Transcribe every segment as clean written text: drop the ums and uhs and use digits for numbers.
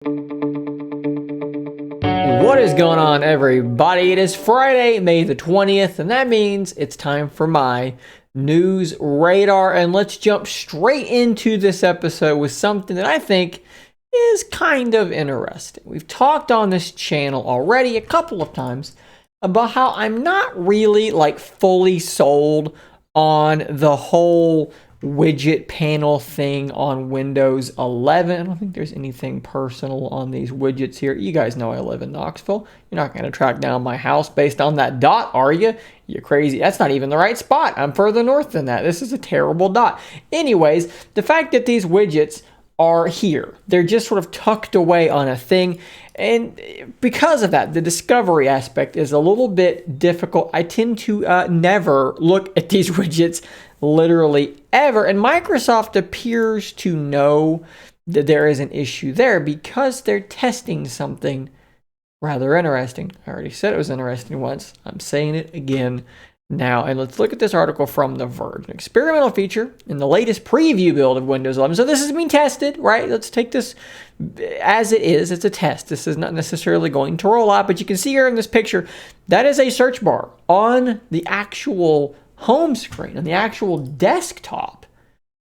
What is going on, everybody? It is Friday, May the 20th, and that means it's time for my news radar. And let's jump straight into this episode with something that I think is kind of interesting. We've talked on this channel already a couple of times about how I'm not really fully sold on the whole widget panel thing on Windows 11. I don't think there's anything personal on these widgets here. You guys know I live in Knoxville. You're not going to track down my house based on that dot, are you? You're crazy. That's not even the right spot. I'm further north than that. This is a terrible dot. Anyways, the fact that these widgets are here, they're just sort of tucked away on a thing. And because of that, the discovery aspect is a little bit difficult. I tend to never look at these widgets literally ever. And Microsoft appears to know that there is an issue there because they're testing something rather interesting. I already said it was interesting once. I'm saying it again now. And let's look at this article from The Verge. An experimental feature in the latest preview build of Windows 11. So this is being tested, right? Let's take this as it is. It's a test. This is not necessarily going to roll out, but you can see here in this picture, that is a search bar on the actual home screen, on the actual desktop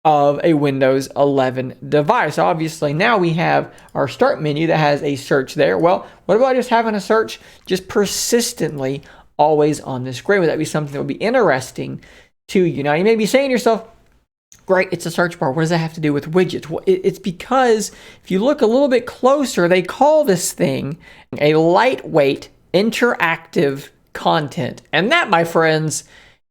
of a Windows 11 device. Obviously, now we have our start menu that has a search there. Well, what about just having a search just persistently always on the screen? Would that be something that would be interesting to you? Now, you may be saying to yourself, great, it's a search bar. What does that have to do with widgets? Well, it's because if you look a little bit closer, they call this thing a lightweight interactive content. And that, my friends,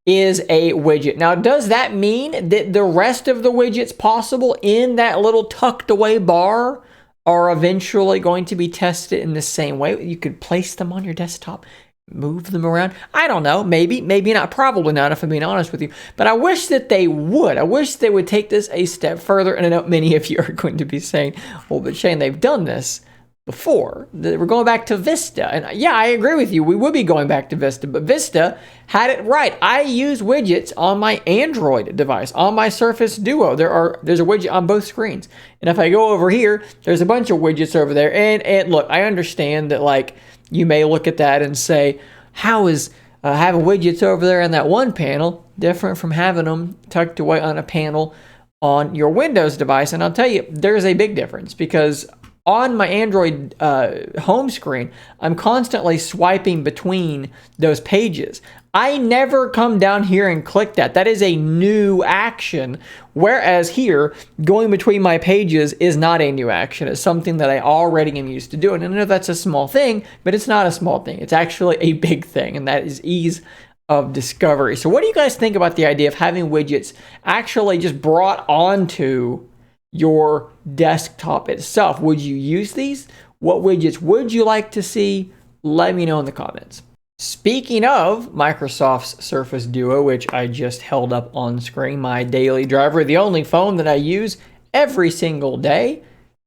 is a widget. Now, does that mean that the rest of the widgets possible in that little tucked away bar are eventually going to be tested in the same way? You could place them on your desktop, move them around. I don't know. Maybe not. Probably not, if I'm being honest with you. But I wish that they would. I wish they would take this a step further. And I know many of you are going to be saying, well, but Shane, they've done this before. We're going back to Vista. And yeah, I agree with you. We would be going back to Vista, but Vista had it right. I use widgets on my Android device, on my Surface Duo. There's a widget on both screens. And if I go over here, there's a bunch of widgets over there. And look, I understand that you may look at that and say, how is having widgets over there on that one panel different from having them tucked away on a panel on your Windows device? And I'll tell you, there's a big difference, because on my Android home screen, I'm constantly swiping between those pages. I never come down here and click that. That is a new action. Whereas here, going between my pages is not a new action. It's something that I already am used to doing. And I know that's a small thing, but it's not a small thing. It's actually a big thing, and that is ease of discovery. So what do you guys think about the idea of having widgets actually just brought onto your desktop itself? Would you use these? What widgets would you like to see? Let me know in the comments. Speaking of Microsoft's Surface Duo, which I just held up on screen, my daily driver, the only phone that I use every single day,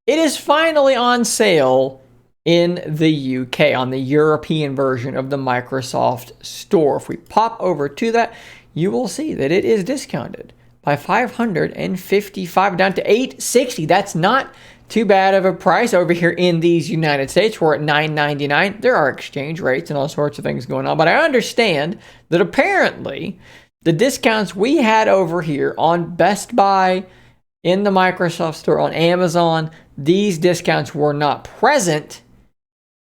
it is finally on sale in the UK on the European version of the Microsoft Store. If we pop over to that, you will see that it is discounted by $555 down to $860. That's not too bad of a price. Over here in these United States, we're at $9.99. There are exchange rates and all sorts of things going on, but I understand that apparently the discounts we had over here on Best Buy, in the Microsoft Store, on Amazon, these discounts were not present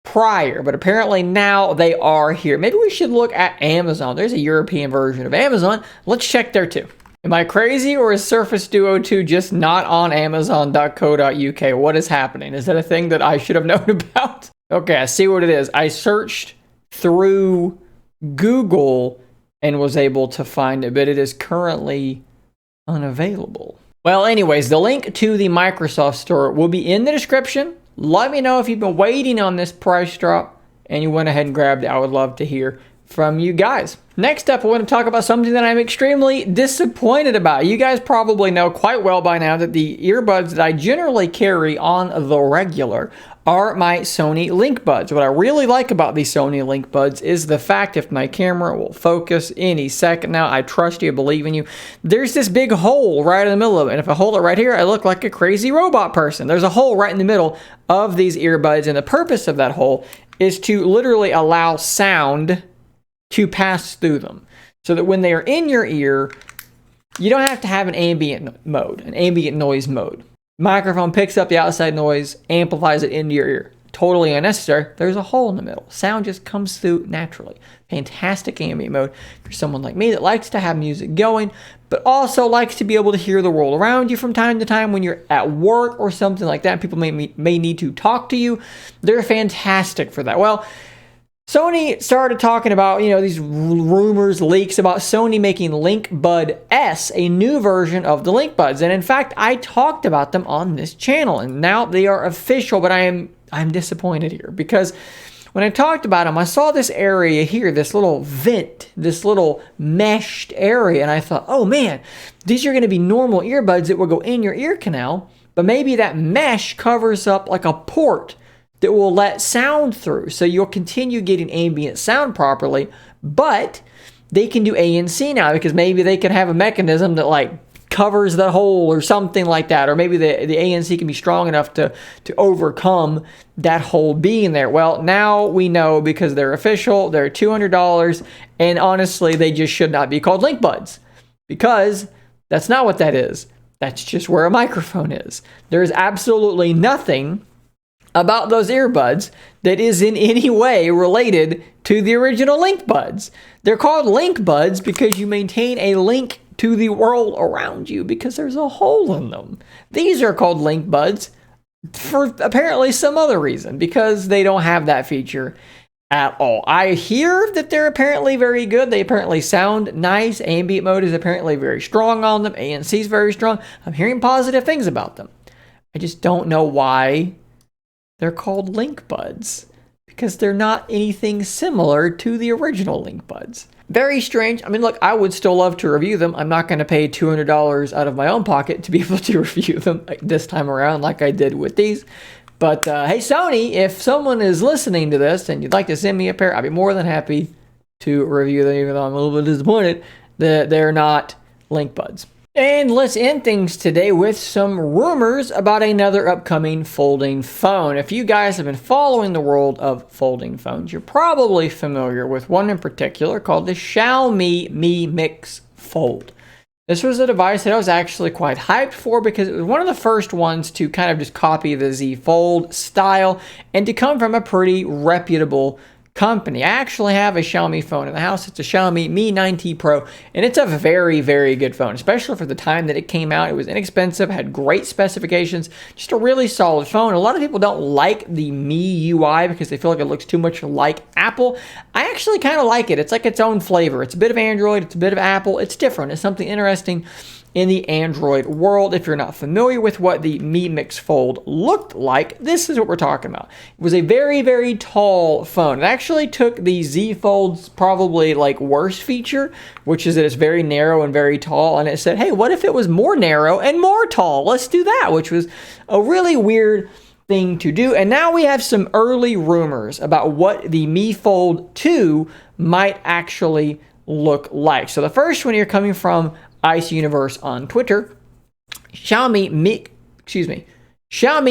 prior, but apparently now they are here. Maybe we should look at Amazon. There's a European version of Amazon. Let's check there too. Am I crazy, or is Surface Duo 2 just not on Amazon.co.uk? What is happening? Is that a thing that I should have known about? Okay, I see what it is. I searched through Google and was able to find it, but it is currently unavailable. Well, anyways, the link to the Microsoft Store will be in the description. Let me know if you've been waiting on this price drop and you went ahead and grabbed it. I would love to hear from you guys. Next up, I want to talk about something that I'm extremely disappointed about. You guys probably know quite well by now that the earbuds that I generally carry on the regular are my Sony LinkBuds. What I really like about these Sony LinkBuds is the fact, if my camera will focus any second now, I trust you, believe in you, there's this big hole right in the middle of it. And if I hold it right here, I look like a crazy robot person. There's a hole right in the middle of these earbuds, and the purpose of that hole is to literally allow sound to pass through them, so that when they are in your ear, you don't have to have an ambient mode, an ambient noise mode. Microphone picks up the outside noise, amplifies it into your ear. Totally unnecessary. There's a hole in the middle. Sound just comes through naturally. Fantastic ambient mode for someone like me that likes to have music going, but also likes to be able to hear the world around you from time to time when you're at work or something like that. People may need to talk to you. They're fantastic for that. Well, Sony started talking about, these rumors, leaks about Sony making LinkBuds S, a new version of the LinkBuds. And in fact, I talked about them on this channel, and now they are official, but I'm disappointed here because when I talked about them, I saw this area here, this little vent, this little meshed area, and I thought, oh man, these are going to be normal earbuds that will go in your ear canal, but maybe that mesh covers up like a port that will let sound through, so you'll continue getting ambient sound properly, but they can do ANC now because maybe they can have a mechanism that like covers the hole or something like that, or maybe the ANC can be strong enough to overcome that hole being there. Well, now we know because they're official, they're $200, and honestly, they just should not be called LinkBuds because that's not what that is. That's just where a microphone is. There is absolutely nothing about those earbuds that is in any way related to the original LinkBuds. They're called LinkBuds because you maintain a link to the world around you because there's a hole in them. These are called LinkBuds for apparently some other reason because they don't have that feature at all. I hear that they're apparently very good. They apparently sound nice. Ambient mode is apparently very strong on them. ANC is very strong. I'm hearing positive things about them. I just don't know why they're called LinkBuds because they're not anything similar to the original LinkBuds. Very strange. I mean, look, I would still love to review them. I'm not going to pay $200 out of my own pocket to be able to review them this time around like I did with these. But hey, Sony, if someone is listening to this and you'd like to send me a pair, I'd be more than happy to review them, even though I'm a little bit disappointed that they're not LinkBuds. And let's end things today with some rumors about another upcoming folding phone. If you guys have been following the world of folding phones, you're probably familiar with one in particular called the Xiaomi Mi Mix Fold. This was a device that I was actually quite hyped for because it was one of the first ones to kind of just copy the Z Fold style and to come from a pretty reputable company. I actually have a Xiaomi phone in the house. It's a Xiaomi Mi 9T Pro, and it's a very, very good phone, especially for the time that it came out. It was inexpensive, had great specifications, just a really solid phone. A lot of people don't like the Mi UI because they feel like it looks too much like Apple. I actually kind of like it. It's like its own flavor. It's a bit of Android, it's a bit of Apple. It's different. It's something interesting in the Android world. If you're not familiar with what the Mi Mix Fold looked like, this is what we're talking about. It was a very, very tall phone. It actually took the Z Fold's probably like worst feature, which is that it's very narrow and very tall, and it said, hey, what if it was more narrow and more tall? Let's do that, which was a really weird thing to do. And now we have some early rumors about what the Mi Fold 2 might actually look like. So the first one here coming from Ice Universe on Twitter, Xiaomi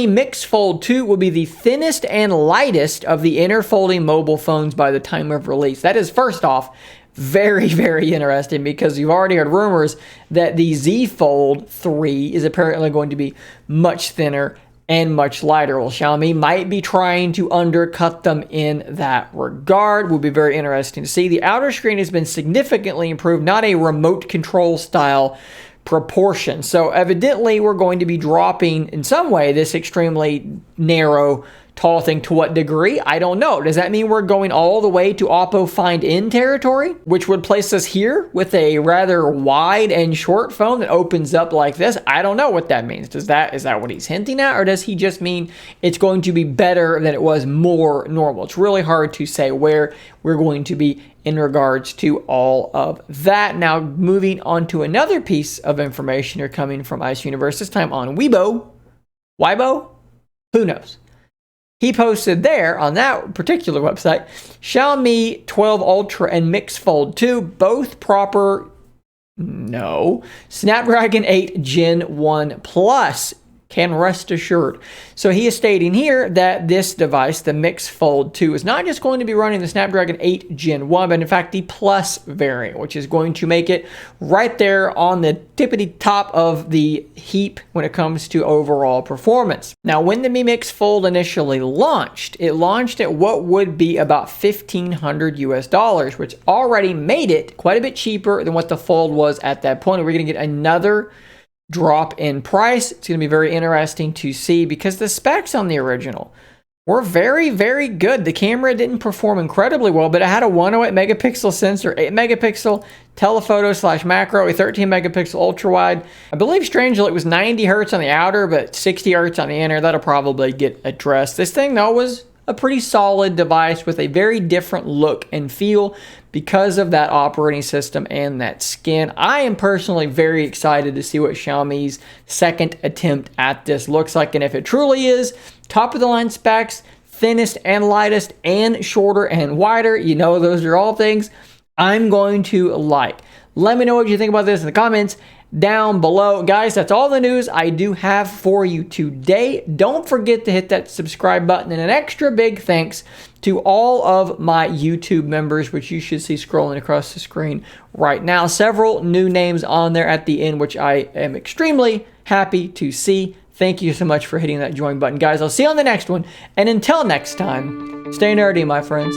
Mix Fold 2 will be the thinnest and lightest of the inner folding mobile phones by the time of release. That is, first off, very, very interesting because you've already heard rumors that the Z Fold 3 is apparently going to be much thinner and much lighter. Well, Xiaomi might be trying to undercut them in that regard. Will be very interesting to see. The outer screen has been significantly improved, not a remote control style proportion. So evidently we're going to be dropping in some way this extremely narrow tall thing. To what degree? I don't know. Does that mean we're going all the way to Oppo Find In territory, which would place us here with a rather wide and short phone that opens up like this? I don't know what that means. Is that what he's hinting at, or does he just mean it's going to be better than it was more normal? It's really hard to say where we're going to be in regards to all of that. Now, moving on to another piece of information here coming from Ice Universe, this time on Weibo? Who knows? He posted there on that particular website, Xiaomi 12 Ultra and Mix Fold 2, both proper, no, Snapdragon 8 Gen 1 Plus, can rest assured. So he is stating here that this device, the Mix Fold 2, is not just going to be running the Snapdragon 8 Gen 1, but in fact the Plus variant, which is going to make it right there on the tippity top of the heap when it comes to overall performance. Now, when the Mi Mix Fold initially launched, it launched at what would be about $1,500 US, which already made it quite a bit cheaper than what the Fold was at that point. We're going to get another drop in price. It's going to be very interesting to see because the specs on the original were very, very good. The camera didn't perform incredibly well, but it had a 108 megapixel sensor, 8 megapixel telephoto / macro, a 13 megapixel ultra wide. I believe strangely it was 90 hertz on the outer, but 60 hertz on the inner. That'll probably get addressed. This thing though was a pretty solid device with a very different look and feel because of that operating system and that skin. I am personally very excited to see what Xiaomi's second attempt at this looks like, and if it truly is top of the line specs, thinnest and lightest and shorter and wider, you know, those are all things I'm going to like. Let me know what you think about this in the comments down below. Guys, that's all the news I do have for you today. Don't forget to hit that subscribe button, and an extra big thanks to all of my YouTube members, which you should see scrolling across the screen right now. Several new names on there at the end, which I am extremely happy to see. Thank you so much for hitting that join button, guys. I'll see you on the next one, and until next time, stay nerdy, my friends.